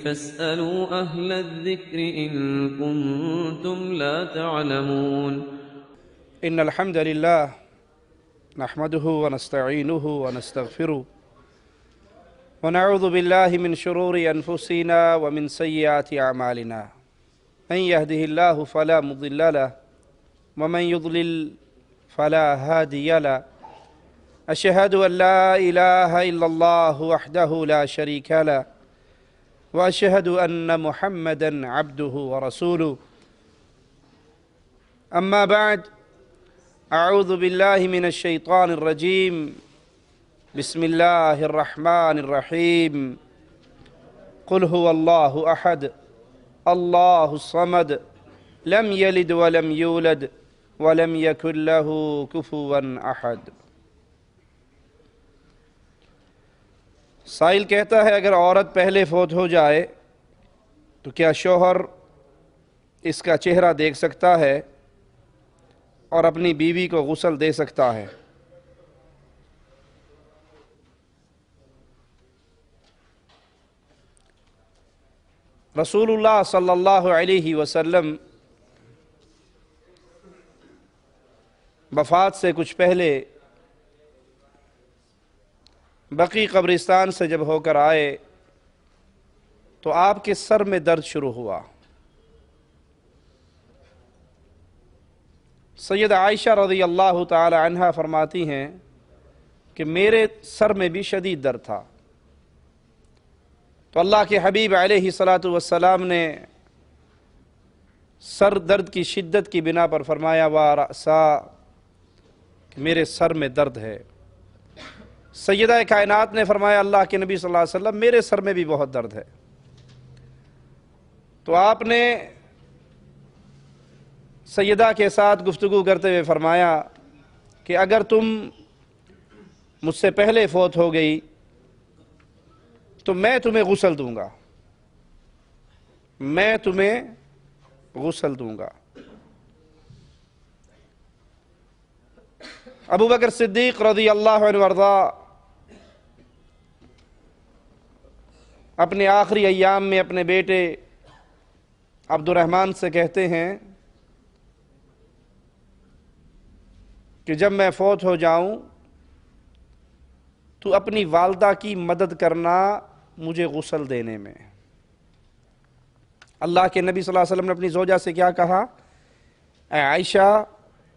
فاسألوا أهل الذكر إن كنتم لا تعلمون إن الحمد لله نحمده ونستعينه ونستغفره ونعوذ بالله من شرور أنفسنا ومن سيئات أعمالنا من يهده الله فلا مضل له ومن يضلل فلا هادي له أشهد أن لا إله إلا الله وحده لا شريك له وأشهد أن محمدًا عبده ورسوله أما بعد أعوذ بالله من الشيطان الرجيم بسم الله الرحمن الرحيم قل هو الله أحد الله الصمد لم يلد ولم يولد ولم يكن له كفوا أحد۔ سائل کہتا ہے اگر عورت پہلے فوت ہو جائے تو کیا شوہر اس کا چہرہ دیکھ سکتا ہے اور اپنی بیوی کو غسل دے سکتا ہے؟ رسول اللہ صلی اللہ علیہ وسلم وفات سے کچھ پہلے بقیع قبرستان سے جب ہو کر آئے تو آپ کے سر میں درد شروع ہوا۔ سیدہ عائشہ رضی اللہ تعالی عنہا فرماتی ہیں کہ میرے سر میں بھی شدید درد تھا، تو اللہ کے حبیب علیہ السلام نے سر درد کی شدت کی بنا پر فرمایا وَرَأْسَا، کہ میرے سر میں درد ہے۔ سیدہ کائنات نے فرمایا اللہ کے نبی صلی اللہ علیہ وسلم میرے سر میں بھی بہت درد ہے۔ تو آپ نے سیدہ کے ساتھ گفتگو کرتے ہوئے فرمایا کہ اگر تم مجھ سے پہلے فوت ہو گئی تو میں تمہیں غسل دوں گا، میں تمہیں غسل دوں گا۔ ابو بکر صدیق رضی اللہ عنہ وارضا اپنے آخری ایام میں اپنے بیٹے عبد الرحمن سے کہتے ہیں کہ جب میں فوت ہو جاؤں تو اپنی والدہ کی مدد کرنا مجھے غسل دینے میں۔ اللہ کے نبی صلی اللہ علیہ وسلم نے اپنی زوجہ سے کیا کہا؟ اے عائشہ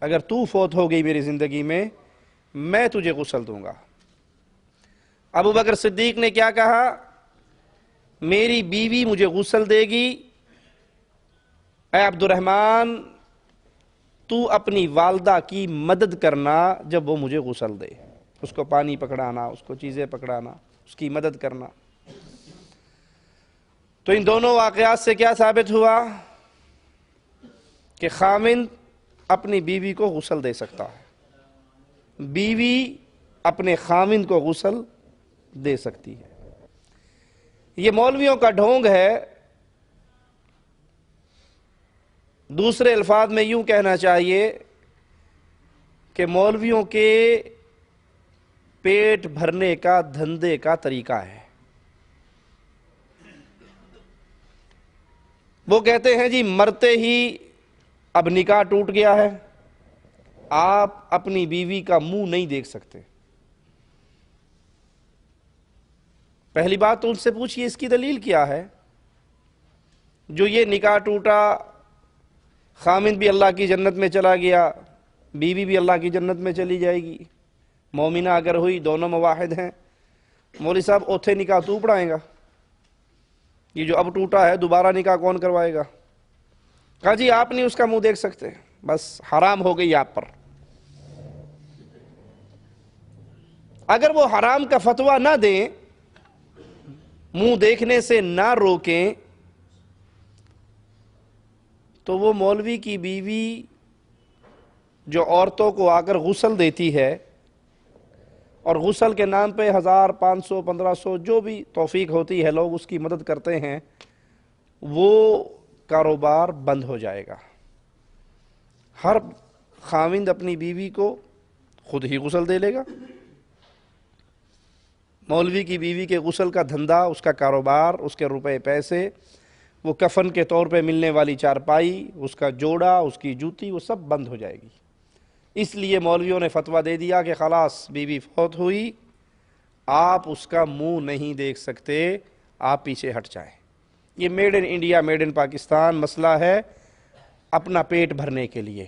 اگر تو فوت ہو گئی میری زندگی میں تجھے غسل دوں گا۔ ابو بکر صدیق نے کیا کہا؟ میری بیوی مجھے غسل دے گی، اے عبد الرحمن تو اپنی والدہ کی مدد کرنا جب وہ مجھے غسل دے، اس کو پانی پکڑانا، اس کو چیزیں پکڑانا، اس کی مدد کرنا۔ تو ان دونوں واقعات سے کیا ثابت ہوا کہ خاوند اپنی بیوی کو غسل دے سکتا ہے، بیوی اپنے خاوند کو غسل دے سکتی ہے۔ یہ مولویوں کا ڈھونگ ہے۔ دوسرے الفاظ میں یوں کہنا چاہیے کہ مولویوں کے پیٹ بھرنے کا دھندے کا طریقہ ہے۔ وہ کہتے ہیں جی مرتے ہی اب نکاح ٹوٹ گیا ہے، آپ اپنی بیوی کا منہ نہیں دیکھ سکتے۔ پہلی بات تو ان سے پوچھئے اس کی دلیل کیا ہے؟ جو یہ نکاح ٹوٹا، خامند بھی اللہ کی جنت میں چلا گیا، بیوی بھی اللہ کی جنت میں چلی جائے گی، مومنہ اگر ہوئی، دونوں مواحد ہیں، مولوی صاحب اوتھے نکاح تو پڑھائیں گا؟ یہ جو اب ٹوٹا ہے دوبارہ نکاح کون کروائے گا؟ کہا جی آپ نہیں اس کا منہ دیکھ سکتے، بس حرام ہو گئی آپ پر۔ اگر وہ حرام کا فتویٰ نہ دیں، منہ دیکھنے سے نہ روکیں، تو وہ مولوی کی بیوی جو عورتوں کو آ کر غسل دیتی ہے اور غسل کے نام پہ 1000 500 1500 جو بھی توفیق ہوتی ہے لوگ اس کی مدد کرتے ہیں، وہ کاروبار بند ہو جائے گا۔ ہر خاوند اپنی بیوی کو خود ہی غسل دے لے گا۔ مولوی کی بیوی کے غسل کا دھندا، اس کا کاروبار، اس کے روپے پیسے، وہ کفن کے طور پہ ملنے والی چارپائی، اس کا جوڑا، اس کی جوتی، وہ سب بند ہو جائے گی۔ اس لیے مولویوں نے فتویٰ دے دیا کہ خلاص بیوی فوت ہوئی، آپ اس کا منہ نہیں دیکھ سکتے، آپ پیچھے ہٹ جائیں۔ یہ made in India, made in Pakistan مسئلہ ہے اپنا پیٹ بھرنے کے لیے۔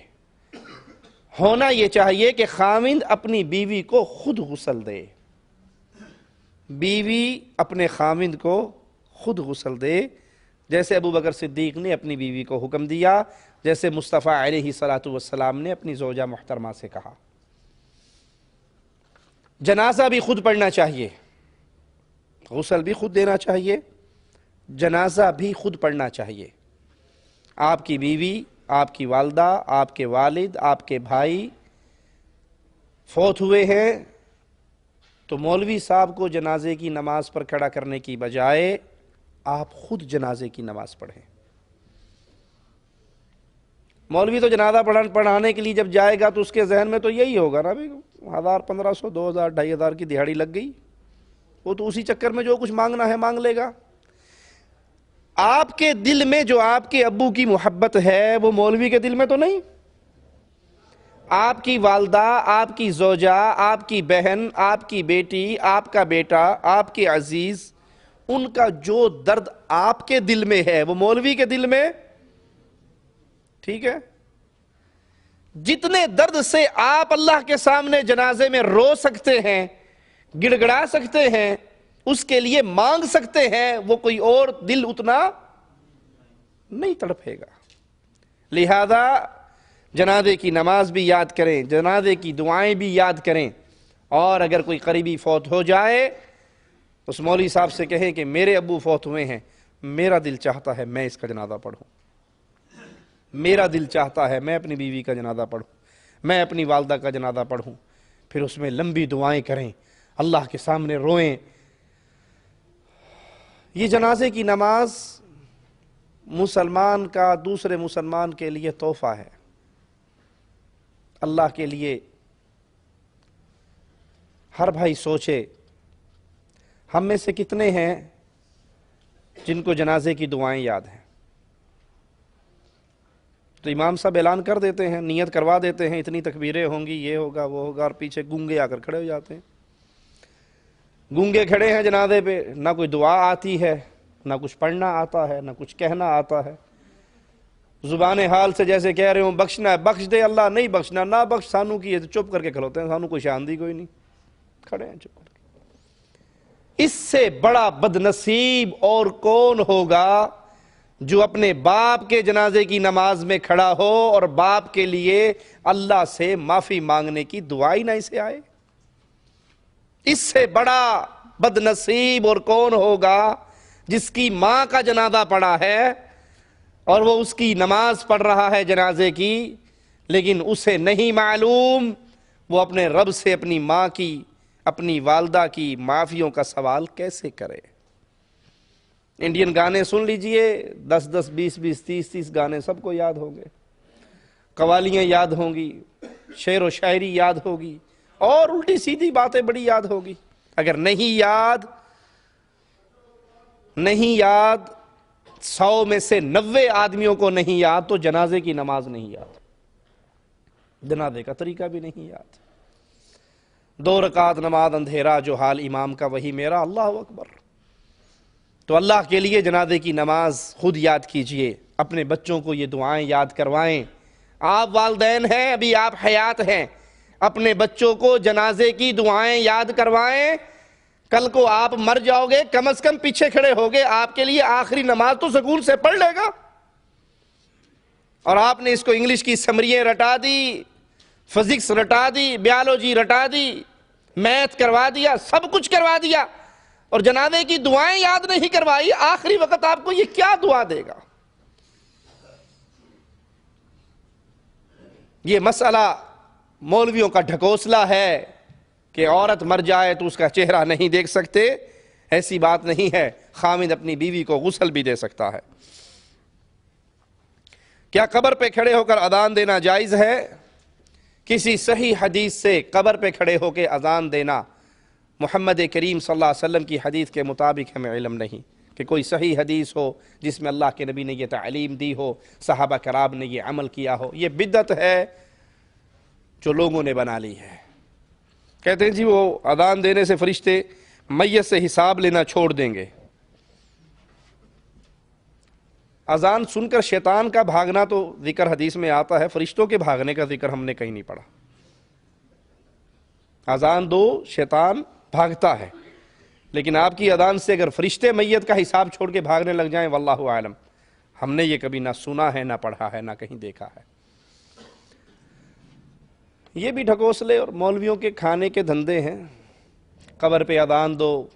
ہونا یہ چاہیے کہ خاوند اپنی بیوی کو خود غسل دے، بیوی اپنے خاوند کو خود غسل دے، جیسے ابو بکر صدیق نے اپنی بیوی کو حکم دیا، جیسے مصطفیٰ علیہ السلام نے اپنی زوجہ محترمہ سے کہا۔ جنازہ بھی خود پڑھنا چاہیے، غسل بھی خود دینا چاہیے، جنازہ بھی خود پڑھنا چاہیے۔ آپ کی بیوی، آپ کی والدہ، آپ کے والد، آپ کے بھائی فوت ہوئے ہیں تو مولوی صاحب کو جنازے کی نماز پر کھڑا کرنے کی بجائے آپ خود جنازے کی نماز پڑھیں۔ مولوی تو جنازہ پڑھانے کے لیے جب جائے گا تو اس کے ذہن میں تو یہی ہوگا نا، 1000 1500 2000 2500 کی دہاڑی لگ گئی، وہ تو اسی چکر میں جو کچھ مانگنا ہے مانگ لے گا۔ آپ کے دل میں جو آپ کے ابو کی محبت ہے وہ مولوی کے دل میں تو نہیں۔ آپ کی والدہ، آپ کی زوجہ، آپ کی بہن، آپ کی بیٹی، آپ کا بیٹا، آپ کے عزیز، ان کا جو درد آپ کے دل میں ہے وہ مولوی کے دل میں، ٹھیک ہے؟ جتنے درد سے آپ اللہ کے سامنے جنازے میں رو سکتے ہیں، گڑ گڑا سکتے ہیں، اس کے لیے مانگ سکتے ہیں، وہ کوئی اور دل اتنا نہیں تڑپے گا۔ لہذا جنازے کی نماز بھی یاد کریں، جنازے کی دعائیں بھی یاد کریں، اور اگر کوئی قریبی فوت ہو جائے اس مولوی صاحب سے کہیں کہ میرے ابو فوت ہوئے ہیں، میرا دل چاہتا ہے میں اس کا جنازہ پڑھوں، میرا دل چاہتا ہے میں اپنی بیوی کا جنازہ پڑھوں، میں اپنی والدہ کا جنازہ پڑھوں۔ پھر اس میں لمبی دعائیں کریں، اللہ کے سامنے روئیں۔ یہ جنازے کی نماز مسلمان کا دوسرے مسلمان کے لیے تحفہ ہے، اللہ کے لیے۔ ہر بھائی سوچے ہم میں سے کتنے ہیں جن کو جنازے کی دعائیں یاد ہیں؟ تو امام صاحب اعلان کر دیتے ہیں، نیت کروا دیتے ہیں، اتنی تکبیریں ہوں گی، یہ ہوگا وہ ہوگا، اور پیچھے گونگے آ کر کھڑے ہو جاتے ہیں۔ گونگے کھڑے ہیں جنازے پہ، نہ کوئی دعا آتی ہے، نہ کچھ پڑھنا آتا ہے، نہ کچھ کہنا آتا ہے، زبان حال سے جیسے کہہ رہے ہوں بخشنا ہے بخش دے اللہ، نہیں بخشنا نہ بخش، سانو کی ہے تو چپ کر کے کھلوتے ہیں، سانو کوئی شاندی کوئی نہیں، کھڑے ہیں چپ کر کے۔ اس سے بڑا بدنصیب اور کون ہوگا جو اپنے باپ کے جنازے کی نماز میں کھڑا ہو اور باپ کے لیے اللہ سے معافی مانگنے کی دعائی نہ اسے آئے؟ اس سے بڑا بدنصیب اور کون ہوگا جس کی ماں کا جنازہ پڑا ہے اور وہ اس کی نماز پڑھ رہا ہے جنازے کی، لیکن اسے نہیں معلوم وہ اپنے رب سے اپنی ماں کی، اپنی والدہ کی معافیوں کا سوال کیسے کرے۔ انڈین گانے سن لیجئے، 10 20 30 گانے سب کو یاد ہوں گے، قوالیاں یاد ہوں گی، شعر و شاعری یاد ہوگی، اور الٹی سیدھی باتیں بڑی یاد ہوگی۔ اگر نہیں یاد 100 میں سے 90 آدمیوں کو نہیں یاد تو جنازے کی نماز نہیں یاد، جنازے کا طریقہ بھی نہیں یاد۔ 2 رکعت نماز اندھیرا جو حال امام کا وہی میرا، اللہ اکبر۔ تو اللہ کے لیے جنازے کی نماز خود یاد کیجئے، اپنے بچوں کو یہ دعائیں یاد کروائیں۔ آپ والدین ہیں، ابھی آپ حیات ہیں، اپنے بچوں کو جنازے کی دعائیں یاد کروائیں۔ کل کو آپ مر جاؤ گے، کم از کم پیچھے کھڑے ہوگے، آپ کے لیے آخری نماز تو سکون سے پڑھ لے گا۔ اور آپ نے اس کو انگلش کی سمریاں رٹا دی، فزکس رٹا دی، بیالوجی رٹا دی، میتھ کروا دیا، سب کچھ کروا دیا، اور جنازے کی دعائیں یاد نہیں کروائی۔ آخری وقت آپ کو یہ کیا دعا دے گا؟ یہ مسئلہ مولویوں کا ڈھکوسلا ہے کہ عورت مر جائے تو اس کا چہرہ نہیں دیکھ سکتے، ایسی بات نہیں ہے۔ خاوند اپنی بیوی کو غسل بھی دے سکتا ہے۔ کیا قبر پہ کھڑے ہو کر اذان دینا جائز ہے؟ کسی صحیح حدیث سے قبر پہ کھڑے ہو کے اذان دینا محمد کریم صلی اللہ علیہ وسلم کی حدیث کے مطابق ہمیں علم نہیں کہ کوئی صحیح حدیث ہو جس میں اللہ کے نبی نے یہ تعلیم دی ہو، صحابہ کرام نے یہ عمل کیا ہو۔ یہ بدعت ہے جو لوگوں نے بنا لی ہے۔ کہتے ہیں جی وہ اذان دینے سے فرشتے میت سے حساب لینا چھوڑ دیں گے۔ اذان سن کر شیطان کا بھاگنا تو ذکر حدیث میں آتا ہے، فرشتوں کے بھاگنے کا ذکر ہم نے کہیں نہیں پڑھا۔ اذان دو شیطان بھاگتا ہے، لیکن آپ کی اذان سے اگر فرشتے میت کا حساب چھوڑ کے بھاگنے لگ جائیں، واللہ عالم، ہم نے یہ کبھی نہ سنا ہے، نہ پڑھا ہے، نہ کہیں دیکھا ہے۔ یہ بھی ڈھکوسلے اور مولویوں کے کھانے کے دھندے ہیں۔ قبر پہ اذان دو،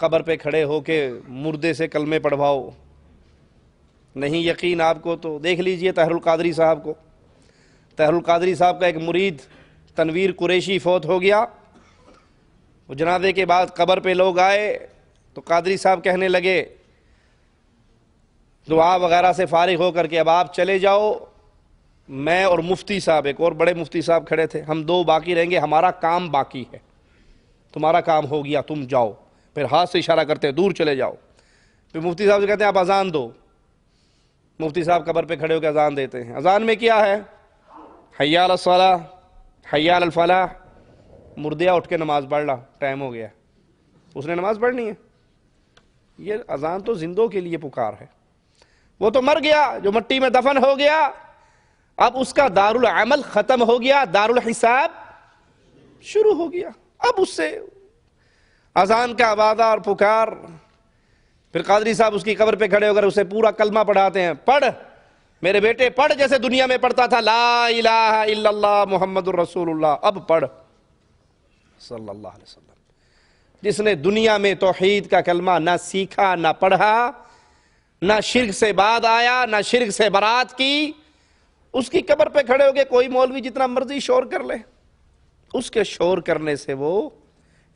قبر پہ کھڑے ہو کے مردے سے کلمے پڑھواؤ۔ نہیں یقین آپ کو تو دیکھ لیجئے طاہر القادری صاحب کو۔ طاہر القادری صاحب کا ایک مرید تنویر قریشی فوت ہو گیا۔ وہ جنازے کے بعد قبر پہ لوگ آئے تو قادری صاحب کہنے لگے دعا وغیرہ سے فارغ ہو کر کے اب آپ چلے جاؤ، میں اور مفتی صاحب، ایک اور بڑے مفتی صاحب کھڑے تھے، ہم دو باقی رہیں گے، ہمارا کام باقی ہے، تمہارا کام ہو گیا، تم جاؤ۔ پھر ہاتھ سے اشارہ کرتے ہیں دور چلے جاؤ۔ پھر مفتی صاحب سے کہتے ہیں آپ اذان دو۔ مفتی صاحب قبر پہ کھڑے ہو کے اذان دیتے ہیں۔ اذان میں کیا ہے؟ حی علی الصلاۃ، حی علی الفلاح۔ مردیا اٹھ کے نماز پڑھ لا، ٹائم ہو گیا، اس نے نماز پڑھنی ہے۔ یہ اذان تو زندوں کے لیے پکار ہے۔ وہ تو مر گیا، جو مٹی میں دفن ہو گیا، اب اس کا دارالعمل ختم ہو گیا، دارالحساب شروع ہو گیا۔ اب اس سے اذان کا آوازہ اور پکار۔ پھر قادری صاحب اس کی قبر پہ کھڑے ہو کر اسے پورا کلمہ پڑھاتے ہیں، پڑھ میرے بیٹے، پڑھ جیسے دنیا میں پڑھتا تھا، لا الہ الا اللہ محمد الرسول اللہ، اب پڑھ صلی اللہ علیہ وسلم۔ جس نے دنیا میں توحید کا کلمہ نہ سیکھا، نہ پڑھا، نہ شرک سے بعد آیا، نہ شرک سے برات کی، اس کی قبر پہ کھڑے ہو کے کوئی مولوی جتنا مرضی شور کر لے، اس کے شور کرنے سے وہ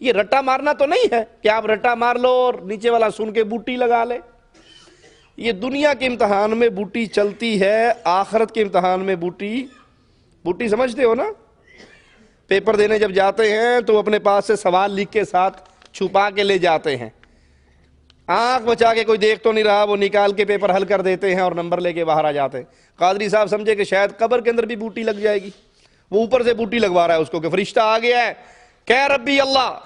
یہ رٹا مارنا تو نہیں ہے کہ آپ رٹا مار لو اور نیچے والا سن کے بوٹی لگا لے۔ یہ دنیا کے امتحان میں بوٹی چلتی ہے، آخرت کے امتحان میں بوٹی سمجھتے ہو نا؟ پیپر دینے جب جاتے ہیں تو اپنے پاس سے سوال لکھ کے ساتھ چھپا کے لے جاتے ہیں، آنکھ بچا کے کوئی دیکھ تو نہیں رہا، وہ نکال کے پیپر حل کر دیتے ہیں اور نمبر لے کے باہر آ جاتے ہیں۔ قادری صاحب سمجھے کہ شاید قبر کے اندر بھی بوٹی لگ جائے گی، وہ اوپر سے بوٹی لگوا رہا ہے اس کو کہ فرشتہ آ گیا ہے، کہ ربی اللہ،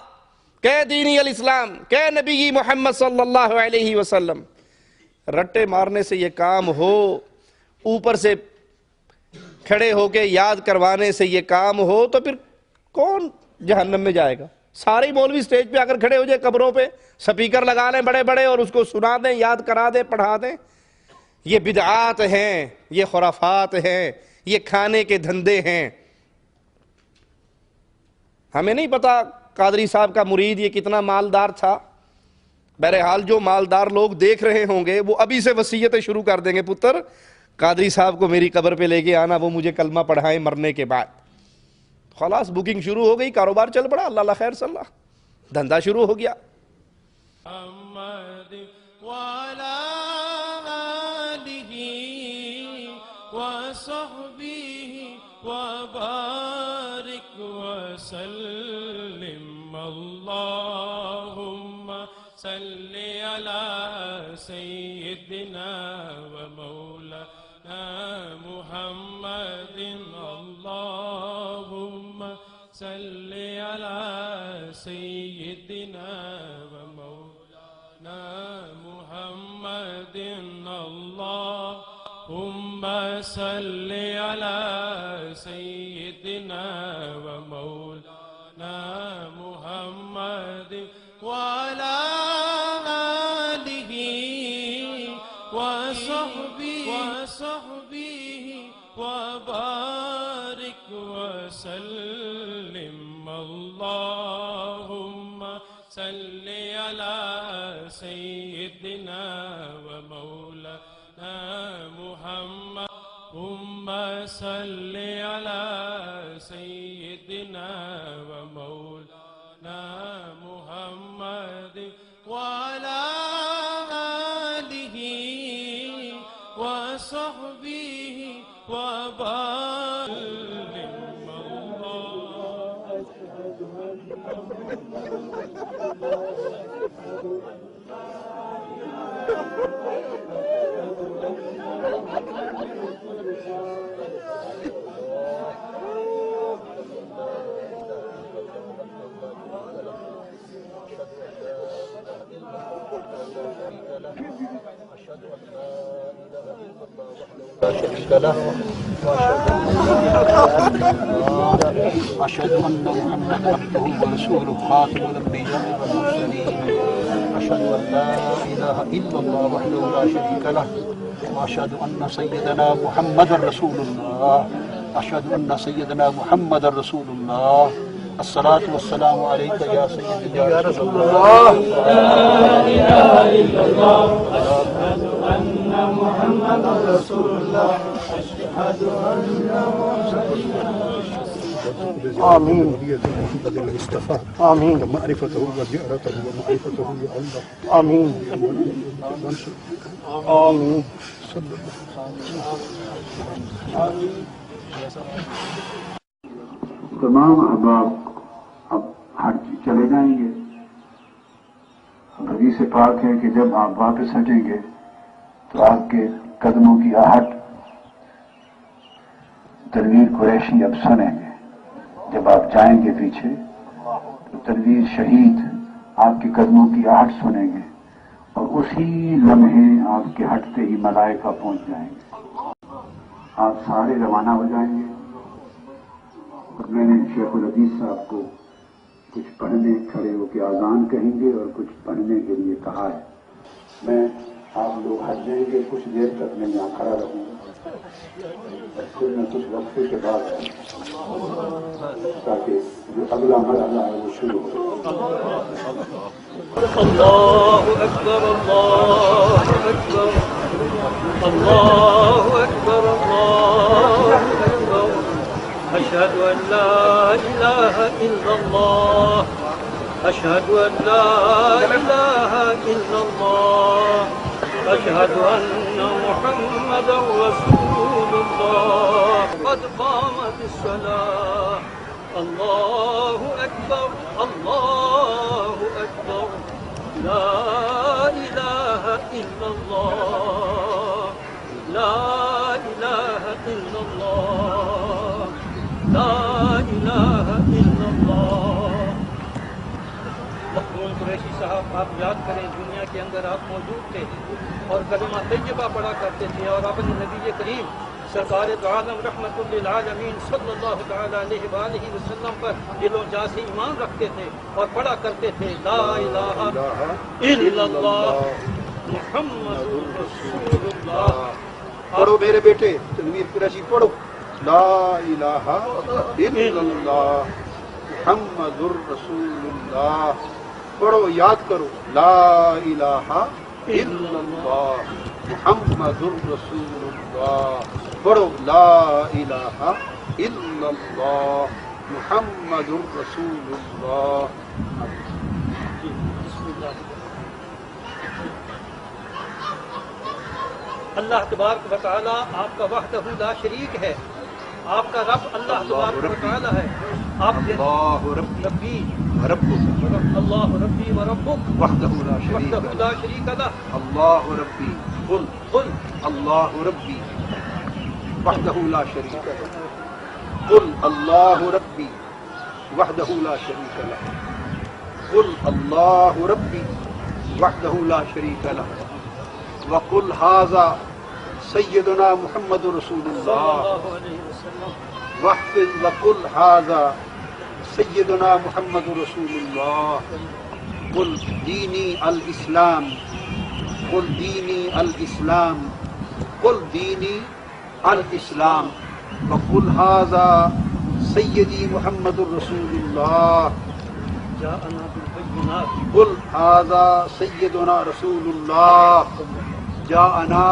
کہ دینی الاسلام، کہ نبی محمد صلی اللہ علیہ وسلم۔ رٹے مارنے سے یہ کام ہو، اوپر سے کھڑے ہو کے یاد کروانے سے یہ کام ہو، تو پھر کون جہنم میں جائے گا؟ سارے مولوی سٹیج پہ آ کر کھڑے ہو جائے، قبروں پہ سپیکر لگا لیں بڑے بڑے اور اس کو سنا دیں، یاد کرا دیں، پڑھا دیں۔ یہ بدعات ہیں، یہ خرافات ہیں، یہ کھانے کے دھندے ہیں۔ ہمیں نہیں پتا قادری صاحب کا مرید یہ کتنا مالدار تھا۔ بہرحال جو مالدار لوگ دیکھ رہے ہوں گے وہ ابھی سے وصیتیں شروع کر دیں گے، پتر قادری صاحب کو میری قبر پہ لے کے آنا، وہ مجھے کلمہ پڑھائیں مرنے کے بعد۔ خلاص بکنگ شروع ہو گئی، کاروبار چل پڑا، اللہ خیر صلی اللہ، دھندا شروع ہو گیا۔ محمد وعلى آله وصحبه وبارك وسلم اللهم صل على سيدنا ومولانا محمد اللهم صل على سيدنا ومولانا محمد اللهم صل على سيدنا ومولانا محمد وعلى آله وصحبه وبارك وسلم اللهم صل على سيدنا ومولانا محمد اللهم صل على سيدنا ومولانا محمد وعلى آله وصحبه وبارك شريك له أشهد أن محمدا عبده ورسوله خاتم الأنبياء والمرسلين أشهد أن لا إله إلا الله وحده لا شريك له وأشهد أن سيدنا محمدا رسول الله أشهد أن سيدنا محمدا رسول الله الصلاة والسلام عليك يا سيدي يا رسول الله لا إله إلا الله أشهد أن محمدا رسول الله أشهد أن آمين محمد المصطفى آمين معرفته وزيارته ومعرفته يا الله آمين آمين صلى الله تمام احباب اب حج چلے جائیں گے. حدیث پاک ہے کہ جب آپ واپس ہٹیں گے تو آپ کے قدموں کی آہٹ تنویر قریشی اب سنیں گے. جب آپ جائیں گے پیچھے تو تنویر شہید آپ کے قدموں کی آہٹ سنیں گے اور اسی لمحے آپ کے ہٹتے ہی ملائکہ پہنچ جائیں گے. آپ سارے روانہ ہو جائیں گے. اور میں نے شیخ الحدیث صاحب کو کچھ پڑھنے کھڑے ہو کے اذان کہیں گے اور کچھ پڑھنے کے لیے کہا ہے. میں آپ لوگ ہٹ جائیں گے, کچھ دیر تک میں یہاں کھڑا رہوں گا اور پھر میں کچھ وقفے کے بعد تاکہ جو اگلا مرحلہ ہے وہ شروع ہو. اللہ اکبر اللہ اکبر اللہ اکبر اللہ اکبر اشہد ان لا الہ الا اللہ اشہد ان لا الہ الا اللہ اشہد ان محمدا رسول اللہ قد قامت الصلاة اللہ اکبر اللہ اکبر لا الہ الا اللہ لا الہ الا اللہ لا الہ الا اللہ. مخدوم قریشی صاحب, آپ یاد کریں دنیا کے اندر آپ موجود تھے اور کلمہ طیبہ پڑھا کرتے تھے اور اپنے نبی کریم سرکار دو عالم رحمت للعالمین صلی اللہ تعالی علیہ وآلہ وسلم پر دل و جان سے ایمان رکھتے تھے اور پڑھا کرتے تھے لا الہ الا اللہ محمد رسول اللہ. پڑھو میرے بیٹے تنویر قریشی پڑھو. لا الہ الا اللہ محمد رسول اللہ. پڑھو, یاد کرو. لا الہ الا اللہ محمد رسول اللہ. پڑھو لا الہ الا اللہ محمد رسول اللہ. اللہ تبارک و تعالی آپ کا وحدہ لا شریک ہے. آپ کا رب اللہ تبارک و تعالی ہے. آپ اللہ ربی ربک اللہ ربی و ربک وحدہ لا وحدہ شریک لا شریک لہ. اللہ ربی قل قل اللہ ربی وحدہ لا شریک لہ. قل اللہ ربی وحدہ لا شریک لہ. قل اللہ ربی وحدہ لا شریک لہ. وقل ھذا سیدنا محمد رسول صلی اللہ. اللہ علیہ وسلم. واحفظ وقل ھذا سیدنا محمد رسول اللہ. قل دینی الاسلام قل دینی الاسلام قل دینی الاسلام. وقل ھذا سیدی محمد رسول اللہ. جاءنا بالبینات قل ھذا سیدنا رسول اللہ جاءنا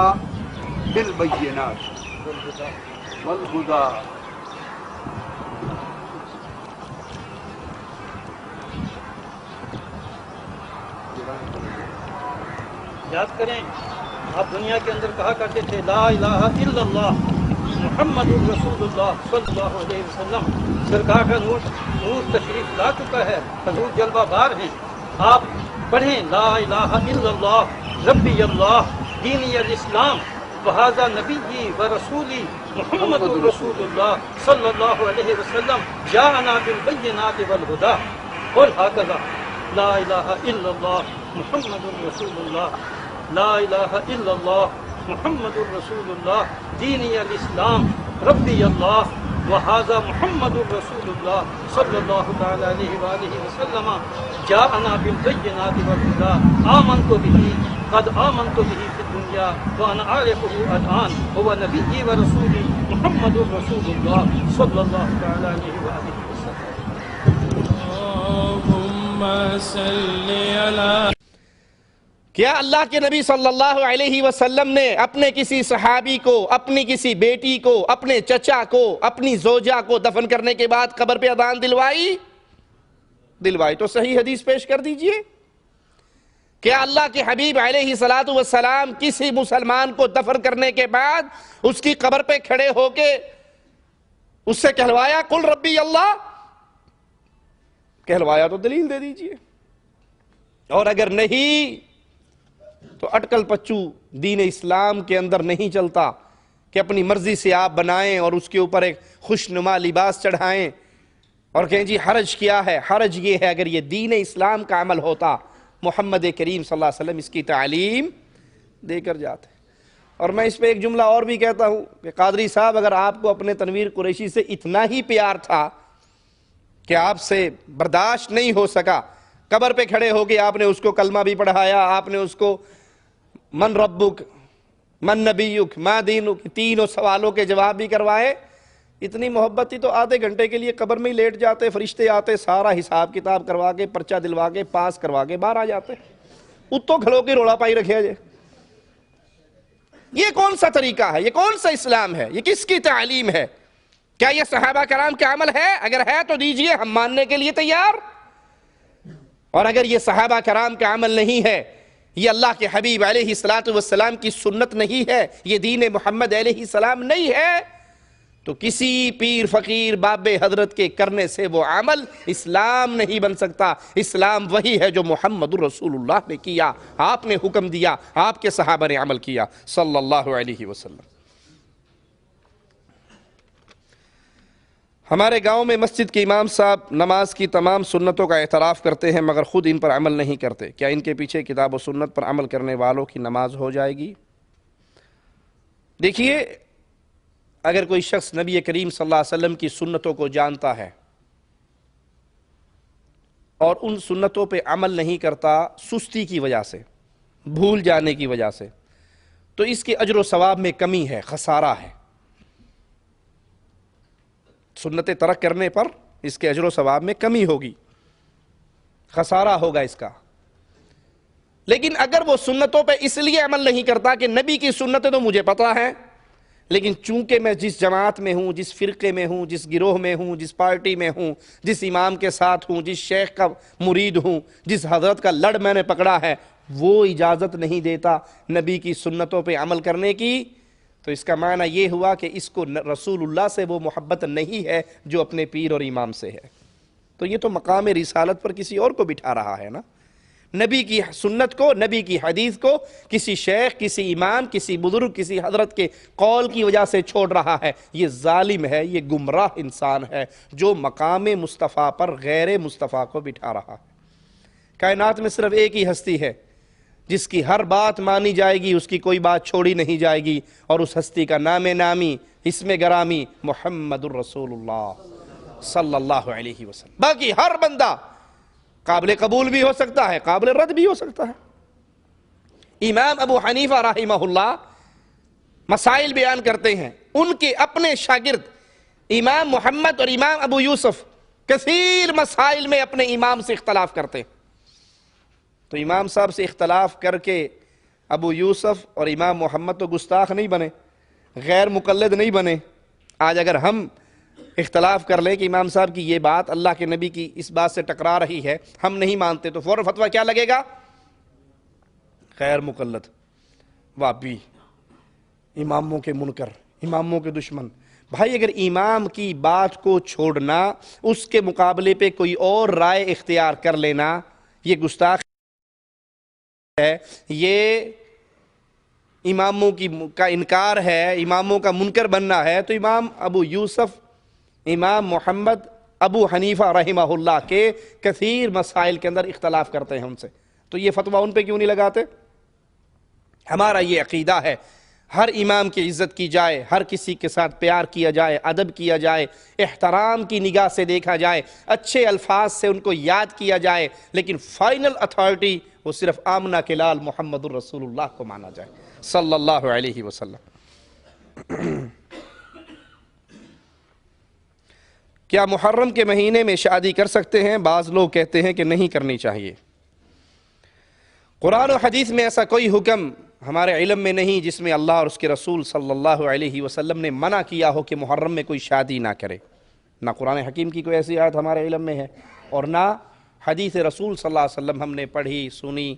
بالبینات والہدی. یاد کریں آپ دنیا کے اندر کہا کرتے تھے لا الہ الا اللہ محمد رسول اللہ صلی اللہ علیہ وسلم. سرکار کا نور تشریف لا چکا ہے, حضور جلوہ بار ہیں. آپ پڑھیں لا الہ الا اللہ ربی اللہ دینی الاسلام وہذا نبی و رسولی محمد رسول اللہ صلی اللہ علیہ وسلم جاءنا بالبینات والہدی. قل هكذا لا الہ الا اللہ محمد رسول اللہ لا الہ الا اللہ محمد رسول اللہ دینی الاسلام ربی اللہ وہذا محمد رسول اللہ صلی اللہ تعالی علیہ وآلہ وسلم جاءنا بالبینات والہدی آمنت به قد آمنت به فی الدنیا وانا عارفه الآن هو نبی و رسولی محمد رسول اللہ صلی اللہ تعالی علیہ وآلہ وسلم. اللہم صلی علی. کیا اللہ کے نبی صلی اللہ علیہ وسلم نے اپنے کسی صحابی کو، اپنی کسی بیٹی کو، اپنے چچا کو، اپنی زوجہ کو دفن کرنے کے بعد قبر پہ اذان دلوائی تو صحیح حدیث پیش کر دیجئے. کیا اللہ کے حبیب علیہ السلام کسی مسلمان کو دفن کرنے کے بعد اس کی قبر پہ کھڑے ہو کے اس سے کہلوایا قل ربی اللہ؟ کہلوایا تو دلیل دے دیجئے. اور اگر نہیں تو اٹکل پچو دین اسلام کے اندر نہیں چلتا کہ اپنی مرضی سے آپ بنائیں اور اس کے اوپر ایک خوشنما لباس چڑھائیں اور کہیں جی حرج کیا ہے. حرج یہ ہے اگر یہ دین اسلام کا عمل ہوتا محمد کریم صلی اللہ علیہ وسلم اس کی تعلیم دے کر جاتے. اور میں اس پہ ایک جملہ اور بھی کہتا ہوں کہ قادری صاحب اگر آپ کو اپنے تنویر قریشی سے اتنا ہی پیار تھا کہ آپ سے برداشت نہیں ہو سکا، قبر پہ کھڑے ہو کے آپ نے اس کو کلمہ بھی پڑھایا، آپ نے اس کو من ربک من نبیک ما دینک تینوں سوالوں کے جواب بھی کروائے، اتنی محبت تھی تو آدھے گھنٹے کے لیے قبر میں ہی لیٹ جاتے، فرشتے آتے، سارا حساب کتاب کروا کے پرچہ دلوا کے پاس کروا کے باہر آ جاتے. اتو کھلو کے روڑا پائی رکھے جے. یہ کون سا طریقہ ہے؟ یہ کون سا اسلام ہے؟ یہ کس کی تعلیم ہے؟ کیا یہ صحابہ کرام کا عمل ہے؟ اگر ہے تو دیجئے، ہم ماننے کے لیے تیار. اور اگر یہ صحابہ کرام کا عمل نہیں ہے، یہ اللہ کے حبیب علیہ السلام کی سنت نہیں ہے، یہ دین محمد علیہ السلام نہیں ہے، تو کسی پیر فقیر باب حضرت کے کرنے سے وہ عمل اسلام نہیں بن سکتا. اسلام وہی ہے جو محمد رسول اللہ نے کیا، آپ نے حکم دیا، آپ کے صحابہ نے عمل کیا صلی اللہ علیہ وسلم. ہمارے گاؤں میں مسجد کے امام صاحب نماز کی تمام سنتوں کا اعتراف کرتے ہیں مگر خود ان پر عمل نہیں کرتے. کیا ان کے پیچھے کتاب و سنت پر عمل کرنے والوں کی نماز ہو جائے گی؟ دیکھیے، اگر کوئی شخص نبی کریم صلی اللہ علیہ وسلم کی سنتوں کو جانتا ہے اور ان سنتوں پہ عمل نہیں کرتا سستی کی وجہ سے، بھول جانے کی وجہ سے، تو اس کے اجر و ثواب میں کمی ہے، خسارہ ہے. سنتیں ترک کرنے پر اس کے اجر و ثواب میں کمی ہوگی، خسارہ ہوگا اس کا. لیکن اگر وہ سنتوں پہ اس لیے عمل نہیں کرتا کہ نبی کی سنتیں تو مجھے پتہ ہیں، لیکن چونکہ میں جس جماعت میں ہوں، جس فرقے میں ہوں، جس گروہ میں ہوں، جس پارٹی میں ہوں، جس امام کے ساتھ ہوں، جس شیخ کا مرید ہوں، جس حضرت کا لڑ میں نے پکڑا ہے، وہ اجازت نہیں دیتا نبی کی سنتوں پہ عمل کرنے کی، تو اس کا معنی یہ ہوا کہ اس کو رسول اللہ سے وہ محبت نہیں ہے جو اپنے پیر اور امام سے ہے. تو یہ تو مقام رسالت پر کسی اور کو بٹھا رہا ہے نا. نبی کی سنت کو، نبی کی حدیث کو کسی شیخ، کسی امام، کسی بزرگ، کسی حضرت کے قول کی وجہ سے چھوڑ رہا ہے. یہ ظالم ہے، یہ گمراہ انسان ہے جو مقام مصطفیٰ پر غیر مصطفیٰ کو بٹھا رہا ہے. کائنات میں صرف ایک ہی ہستی ہے جس کی ہر بات مانی جائے گی، اس کی کوئی بات چھوڑی نہیں جائے گی، اور اس ہستی کا نام نامی، اسم گرامی محمد الرسول اللہ صلی اللہ علیہ وسلم. باقی ہر بندہ قابل قبول بھی ہو سکتا ہے، قابل رد بھی ہو سکتا ہے. امام ابو حنیفہ رحمہ اللہ مسائل بیان کرتے ہیں، ان کے اپنے شاگرد امام محمد اور امام ابو یوسف کثیر مسائل میں اپنے امام سے اختلاف کرتے ہیں. تو امام صاحب سے اختلاف کر کے ابو یوسف اور امام محمد تو گستاخ نہیں بنے، غیر مقلد نہیں بنے. آج اگر ہم اختلاف کر لیں کہ امام صاحب کی یہ بات اللہ کے نبی کی اس بات سے ٹکرا رہی ہے، ہم نہیں مانتے، تو فوراً فتویٰ کیا لگے گا؟ غیر مقلد، وابی، اماموں کے منکر، اماموں کے دشمن. بھائی اگر امام کی بات کو چھوڑنا، اس کے مقابلے پہ کوئی اور رائے اختیار کر لینا، یہ گستاخ ہے، یہ اماموں کا انکار ہے، اماموں کا منکر بننا ہے. تو امام ابو یوسف، امام محمد، ابو حنیفہ رحمہ اللہ کے کثیر مسائل کے اندر اختلاف کرتے ہیں ان سے، تو یہ فتویٰ ان پہ کیوں نہیں لگاتے؟ ہمارا یہ عقیدہ ہے، ہر امام کی عزت کی جائے، ہر کسی کے ساتھ پیار کیا جائے، ادب کیا جائے، احترام کی نگاہ سے دیکھا جائے، اچھے الفاظ سے ان کو یاد کیا جائے، لیکن فائنل اتھارٹی وہ صرف آمنہ کے لال محمد الرسول اللہ کو مانا جائے صلی اللہ علیہ وسلم۔ کیا محرم کے مہینے میں شادی کر سکتے ہیں؟ بعض لوگ کہتے ہیں کہ نہیں کرنی چاہیے۔ قرآن و حدیث میں ایسا کوئی حکم ہمارے علم میں نہیں جس میں اللہ اور اس کے رسول صلی اللہ علیہ وسلم نے منع کیا ہو کہ محرم میں کوئی شادی نہ کرے۔ نہ قرآن حکیم کی کوئی ایسی آیت ہمارے علم میں ہے، اور نہ حدیث رسول صلی اللہ علیہ وسلم ہم نے پڑھی، سنی،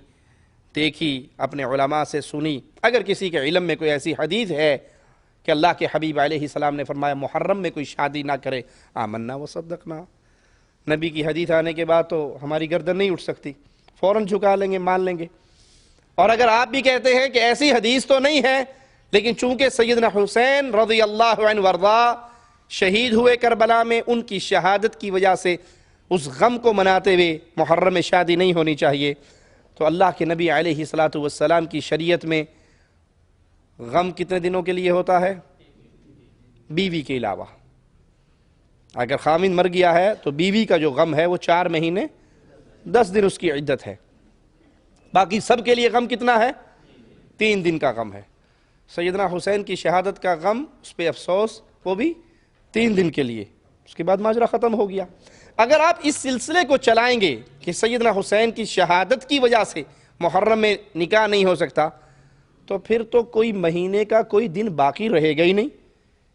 دیکھی، اپنے علماء سے سنی۔ اگر کسی کے علم میں کوئی ایسی حدیث ہے کہ اللہ کے حبیب علیہ السلام نے فرمایا محرم میں کوئی شادی نہ کرے، آمنا وصدقنا، نبی کی حدیث آنے کے بعد تو ہماری گردن نہیں اٹھ سکتی، فوراً جھکا لیں گے، مان لیں گے۔ اور اگر آپ بھی کہتے ہیں کہ ایسی حدیث تو نہیں ہے، لیکن چونکہ سیدنا حسین رضی اللہ عنہ وارضاہ شہید ہوئے کربلا میں، ان کی شہادت کی وجہ سے اس غم کو مناتے ہوئے محرم میں شادی نہیں ہونی چاہیے، تو اللہ کے نبی علیہ السلام کی شریعت میں غم کتنے دنوں کے لیے ہوتا ہے؟ بیوی کے علاوہ۔ اگر خامند مر گیا ہے تو بیوی کا جو غم ہے وہ 4 مہینے 10 دن اس کی عدت ہے، باقی سب کے لیے غم کتنا ہے؟ 3 دن کا غم ہے۔ سیدنا حسین کی شہادت کا غم، اس پہ افسوس، وہ بھی 3 دن کے لیے، اس کے بعد ماجرا ختم ہو گیا۔ اگر آپ اس سلسلے کو چلائیں گے کہ سیدنا حسین کی شہادت کی وجہ سے محرم میں نکاح نہیں ہو سکتا، تو پھر تو کوئی مہینے کا کوئی دن باقی رہے گا ہی نہیں۔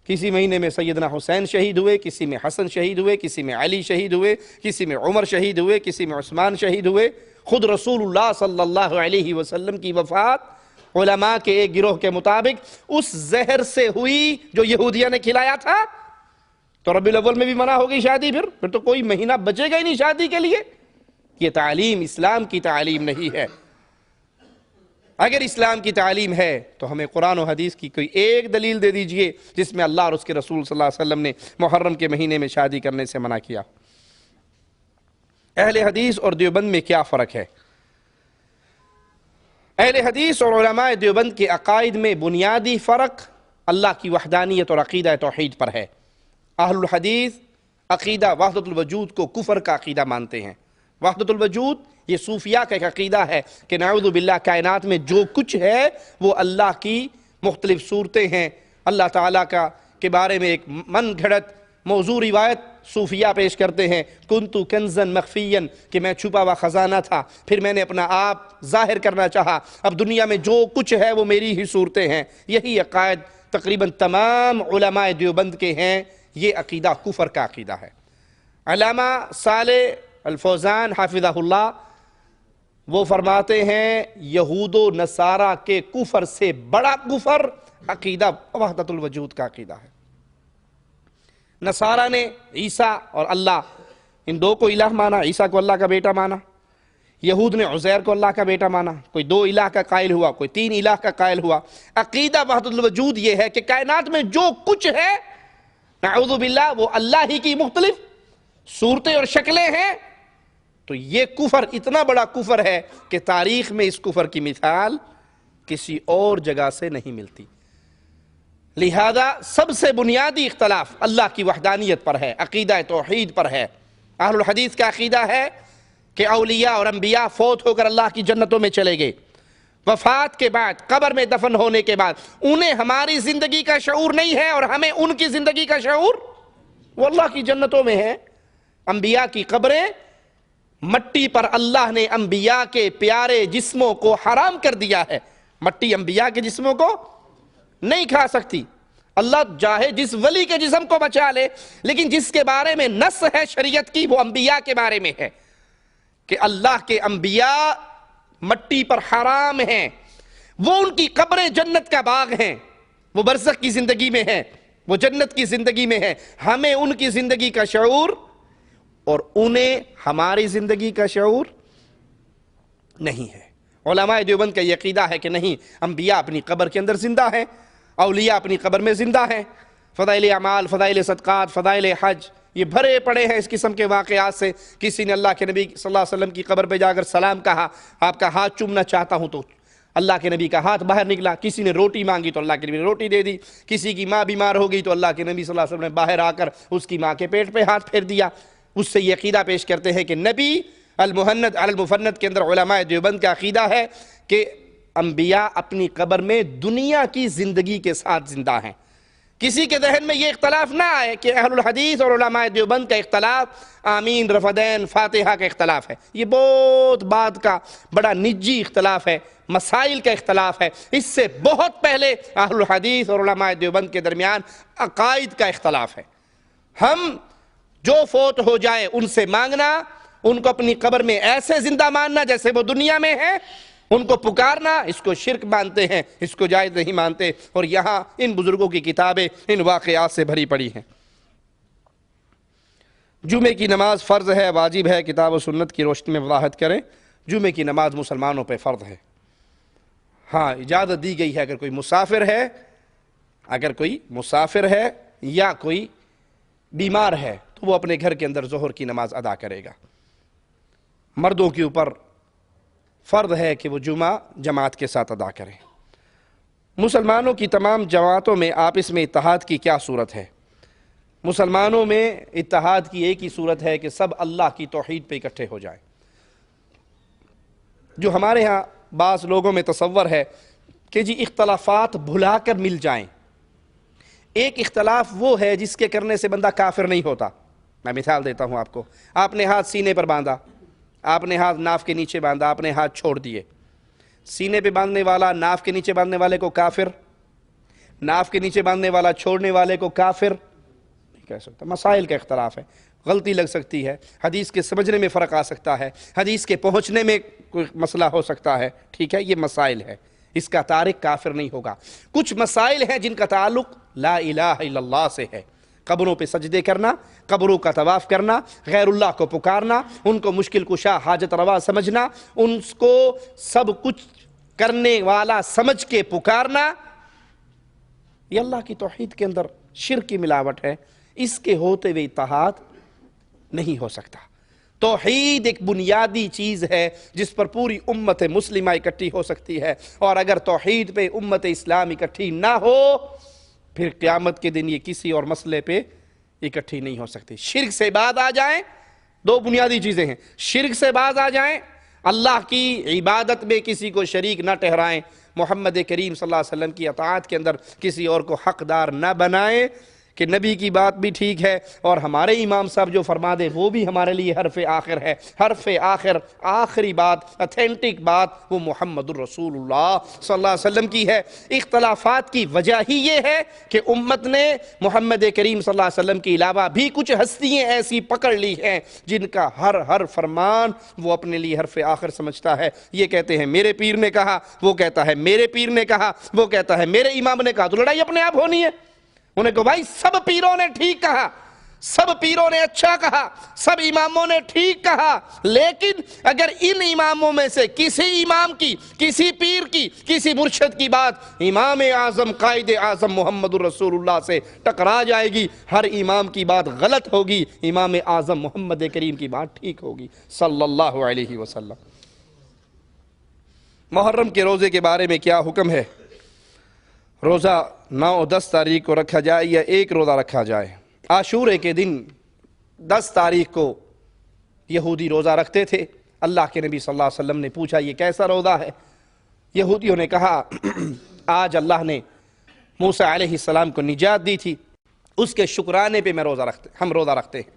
کسی مہینے میں سیدنا حسین شہید ہوئے، کسی میں حسن شہید ہوئے، کسی میں علی شہید ہوئے، کسی میں عمر شہید ہوئے، کسی میں عثمان شہید ہوئے۔ خود رسول اللہ صلی اللہ علیہ وسلم کی وفات علماء کے ایک گروہ کے مطابق اس زہر سے ہوئی جو یہودیہ نے کھلایا تھا، تو ربیع الاول میں بھی منع ہوگی شادی، پھر تو کوئی مہینہ بچے گا ہی نہیں شادی کے لیے۔ یہ تعلیم اسلام کی تعلیم نہیں ہے۔ اگر اسلام کی تعلیم ہے تو ہمیں قرآن و حدیث کی کوئی ایک دلیل دے دیجئے جس میں اللہ اور اس کے رسول صلی اللہ علیہ وسلم نے محرم کے مہینے میں شادی کرنے سے منع کیا۔ اہل حدیث اور دیوبند میں کیا فرق ہے؟ اہل حدیث اور علماء دیوبند کے عقائد میں بنیادی فرق اللہ کی وحدانیت اور عقیدہ توحید پر ہے۔ اہل الحدیث عقیدہ وحدت الوجود کو کفر کا عقیدہ مانتے ہیں۔ وحدت الوجود یہ صوفیاء کا ایک عقیدہ ہے کہ نعوذ باللہ کائنات میں جو کچھ ہے وہ اللہ کی مختلف صورتیں ہیں۔ اللہ تعالیٰ کے بارے میں ایک من گھڑت موضوع روایت صوفیاء پیش کرتے ہیں، کنتو کنزن مخفیاً، کہ میں چھپا ہوا خزانہ تھا، پھر میں نے اپنا آپ ظاہر کرنا چاہا، اب دنیا میں جو کچھ ہے وہ میری ہی صورتیں ہیں۔ یہی عقائد تقریباً تمام علماء دیوبند کے ہیں۔ یہ عقیدہ کفر کا عقیدہ ہے۔ علامہ صالح الفوزان حافظہ اللہ وہ فرماتے ہیں یہود و نصارہ کے کفر سے بڑا کفر عقیدہ وحدت الوجود کا عقیدہ ہے۔ نصارہ نے عیسیٰ اور اللہ ان دو کو الہ مانا، عیسیٰ کو اللہ کا بیٹا مانا۔ یہود نے عزیر کو اللہ کا بیٹا مانا، کوئی 2 الہ کا قائل ہوا، کوئی 3 الہ کا قائل ہوا۔ عقیدہ وحدت الوجود یہ ہے کہ کائنات میں جو کچھ ہے نعوذ باللہ وہ اللہ ہی کی مختلف صورتیں اور شکلیں ہیں۔ تو یہ کفر اتنا بڑا کفر ہے کہ تاریخ میں اس کفر کی مثال کسی اور جگہ سے نہیں ملتی۔ لہذا سب سے بنیادی اختلاف اللہ کی وحدانیت پر ہے، عقیدہ توحید پر ہے۔ اہل الحدیث کا عقیدہ ہے کہ اولیاء اور انبیاء فوت ہو کر اللہ کی جنتوں میں چلے گئے، وفات کے بعد قبر میں دفن ہونے کے بعد انہیں ہماری زندگی کا شعور نہیں ہے اور ہمیں ان کی زندگی کا شعور، وہ اللہ کی جنتوں میں ہے۔ انبیاء کی قبریں مٹی پر اللہ نے انبیاء کے پیارے جسموں کو حرام کر دیا ہے۔ مٹی انبیاء کے جسموں کو نہیں کھا سکتی۔ اللہ چاہے جس ولی کے جسم کو بچا لے، لیکن جس کے بارے میں نص ہے شریعت کی وہ انبیاء کے بارے میں ہے کہ اللہ کے انبیاء مٹی پر حرام ہیں، وہ ان کی قبریں جنت کا باغ ہیں، وہ برزخ کی زندگی میں ہیں، وہ جنت کی زندگی میں ہیں۔ ہمیں ان کی زندگی کا شعور اور انہیں ہماری زندگی کا شعور نہیں ہے۔ علماء دیوبند کا یہ عقیدہ ہے کہ نہیں، انبیاء اپنی قبر کے اندر زندہ ہیں، اولیاء اپنی قبر میں زندہ ہیں۔ فضائل اعمال، فضائل صدقات، فضائل حج یہ بھرے پڑے ہیں اس قسم کے واقعات سے۔ کسی نے اللہ کے نبی صلی اللہ علیہ وسلم کی قبر پہ جا کر سلام کہا، آپ کا ہاتھ چومنا چاہتا ہوں تو اللہ کے نبی کا ہاتھ باہر نکلا، کسی نے روٹی مانگی تو اللہ کے نبی نے روٹی دے دی، کسی کی ماں بیمار ہو گئی تو اللہ کے نبی صلی اللہ علیہ وسلم نے باہر آ کر اس کی ماں کے پیٹ پہ ہاتھ پھیر دیا۔ اس سے یہ عقیدہ پیش کرتے ہیں کہ نبی المہند علی المفند کے اندر علماء دیوبند کا عقیدہ ہے کہ انبیاء اپنی قبر میں دنیا کی زندگی کے ساتھ زندہ ہیں۔ کسی کے ذہن میں یہ اختلاف نہ آئے کہ اہل الحدیث اور علماء دیوبند کا اختلاف آمین رفدین فاتحہ کا اختلاف ہے، یہ بہت بات کا بڑا نجی اختلاف ہے، مسائل کا اختلاف ہے۔ اس سے بہت پہلے اہل الحدیث اور علماء دیوبند کے درمیان عقائد کا اختلاف ہے۔ ہم جو فوت ہو جائے ان سے مانگنا، ان کو اپنی قبر میں ایسے زندہ ماننا جیسے وہ دنیا میں ہیں، ان کو پکارنا، اس کو شرک مانتے ہیں، اس کو جائز نہیں مانتے، اور یہاں ان بزرگوں کی کتابیں ان واقعات سے بھری پڑی ہیں۔ جمعے کی نماز فرض ہے، واجب ہے، کتاب و سنت کی روشنی میں وضاحت کریں۔ جمعے کی نماز مسلمانوں پہ فرض ہے۔ ہاں اجازت دی گئی ہے اگر کوئی مسافر ہے یا کوئی بیمار ہے تو وہ اپنے گھر کے اندر ظہر کی نماز ادا کرے گا۔ مردوں کے اوپر فرض ہے کہ وہ جمعہ جماعت کے ساتھ ادا کریں۔ مسلمانوں کی تمام جماعتوں میں آپس میں اتحاد کی کیا صورت ہے؟ مسلمانوں میں اتحاد کی ایک ہی صورت ہے کہ سب اللہ کی توحید پہ اکٹھے ہو جائیں۔ جو ہمارے ہاں بعض لوگوں میں تصور ہے کہ جی اختلافات بھلا کر مل جائیں۔ ایک اختلاف وہ ہے جس کے کرنے سے بندہ کافر نہیں ہوتا۔ میں مثال دیتا ہوں آپ کو۔ آپ نے ہاتھ سینے پر باندھا، آپ نے ہاتھ ناف کے نیچے باندھا، آپ نے ہاتھ چھوڑ دیے۔ سینے پہ باندھنے والا ناف کے نیچے باندھنے والے کو کافر، ناف کے نیچے باندھنے والا چھوڑنے والے کو کافر نہیں کہہ سکتا۔ مسائل کا اختلاف ہے، غلطی لگ سکتی ہے، حدیث کے سمجھنے میں فرق آ سکتا ہے، حدیث کے پہنچنے میں کوئی مسئلہ ہو سکتا ہے، ٹھیک ہے، یہ مسائل ہے، اس کا تارک کافر نہیں ہوگا۔ کچھ مسائل ہیں جن کا تعلق لا الہ الا اللہ سے ہے، قبروں پہ سجدے کرنا، قبروں کا طواف کرنا، غیر اللہ کو پکارنا، ان کو مشکل کشا حاجت روا سمجھنا، ان کو سب کچھ کرنے والا سمجھ کے پکارنا، یہ اللہ کی توحید کے اندر شرک کی ملاوٹ ہے۔ اس کے ہوتے ہوئے اتحاد نہیں ہو سکتا۔ توحید ایک بنیادی چیز ہے جس پر پوری امت مسلمہ اکٹھی ہو سکتی ہے، اور اگر توحید پہ امت اسلام اکٹھی نہ ہو پھر قیامت کے دن یہ کسی اور مسئلے پہ اکٹھی نہیں ہو سکتی۔ شرک سے باز آ جائیں، دو بنیادی چیزیں ہیں، شرک سے باز آ جائیں، اللہ کی عبادت میں کسی کو شریک نہ ٹھہرائیں، محمد کریم صلی اللہ علیہ وسلم کی اطاعت کے اندر کسی اور کو حقدار نہ بنائیں کہ نبی کی بات بھی ٹھیک ہے اور ہمارے امام صاحب جو فرما دے وہ بھی ہمارے لیے حرف آخر ہے۔ حرف آخر، آخری بات، اتھینٹک بات وہ محمد الرسول اللہ صلی اللہ علیہ وسلم کی ہے۔ اختلافات کی وجہ ہی یہ ہے کہ امت نے محمد کریم صلی اللہ علیہ وسلم کے علاوہ بھی کچھ ہستیاں ایسی پکڑ لی ہیں جن کا ہر فرمان وہ اپنے لیے حرف آخر سمجھتا ہے۔ یہ کہتے ہیں میرے پیر نے کہا، وہ کہتا ہے میرے پیر نے کہا، وہ کہتا ہے میرے امام نے کہا، تو لڑائی اپنے آپ ہونی ہے۔ انہیں کہو بھائی سب پیروں نے ٹھیک کہا، سب پیروں نے اچھا کہا، سب اماموں نے ٹھیک کہا، لیکن اگر ان اماموں میں سے کسی امام کی، کسی پیر کی، کسی مرشد کی بات امام اعظم قائد اعظم محمد الرسول اللہ سے ٹکرا جائے گی، ہر امام کی بات غلط ہوگی، امام اعظم محمد کریم کی بات ٹھیک ہوگی صلی اللہ علیہ وسلم۔ محرم کے روزے کے بارے میں کیا حکم ہے؟ روزہ 9 اور 10 تاریخ کو رکھا جائے یا ایک روزہ رکھا جائے؟ عاشورے کے دن 10 تاریخ کو یہودی روزہ رکھتے تھے۔ اللہ کے نبی صلی اللہ علیہ وسلم نے پوچھا یہ کیسا روزہ ہے؟ یہودیوں نے کہا آج اللہ نے موسیٰ علیہ السلام کو نجات دی تھی، اس کے شکرانے پہ ہم روزہ رکھتے ہیں۔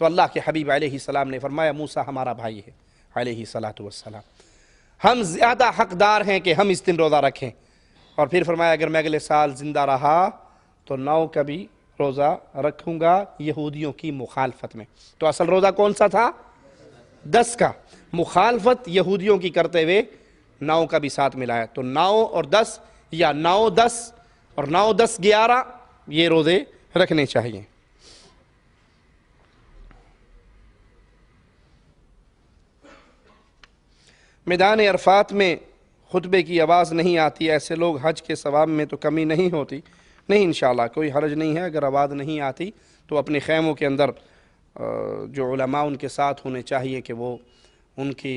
تو اللہ کے حبیب علیہ السلام نے فرمایا موسیٰ ہمارا بھائی ہے علیہ السلام، ہم زیادہ حقدار ہیں کہ ہم اس دن روزہ رکھیں۔ اور پھر فرمایا اگر میں اگلے سال زندہ رہا تو 9 کا بھی روزہ رکھوں گا یہودیوں کی مخالفت میں۔ تو اصل روزہ کون سا تھا؟ 10 کا، مخالفت یہودیوں کی کرتے ہوئے 9 کا بھی ساتھ ملایا، تو 9 اور 10 یا 9 10 اور 9 10 11 یہ روزے رکھنے چاہیے۔ میدان عرفات میں خطبے کی آواز نہیں آتی، ایسے لوگ حج کے ثواب میں تو کمی نہیں ہوتی؟ نہیں، انشاءاللہ کوئی حرج نہیں ہے، اگر آواز نہیں آتی تو اپنے خیموں کے اندر جو علماء ان کے ساتھ ہونے چاہیے کہ وہ ان کی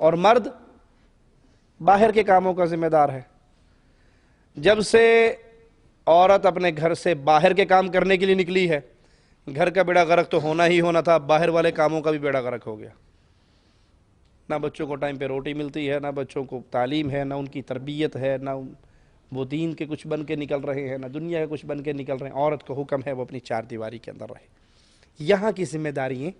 اور مرد باہر کے کاموں کا ذمہ دار ہے۔ جب سے عورت اپنے گھر سے باہر کے کام کرنے کے لیے نکلی ہے، گھر کا بیڑا غرق تو ہونا ہی ہونا تھا، باہر والے کاموں کا بھی بیڑا غرق ہو گیا۔ نہ بچوں کو ٹائم پہ روٹی ملتی ہے، نہ بچوں کو تعلیم ہے، نہ ان کی تربیت ہے، نہ وہ دین کے کچھ بن کے نکل رہے ہیں، نہ دنیا کے کچھ بن کے نکل رہے ہیں۔ عورت کو حکم ہے وہ اپنی چار دیواری کے اندر رہے۔ یہاں کی ذمہ داریاں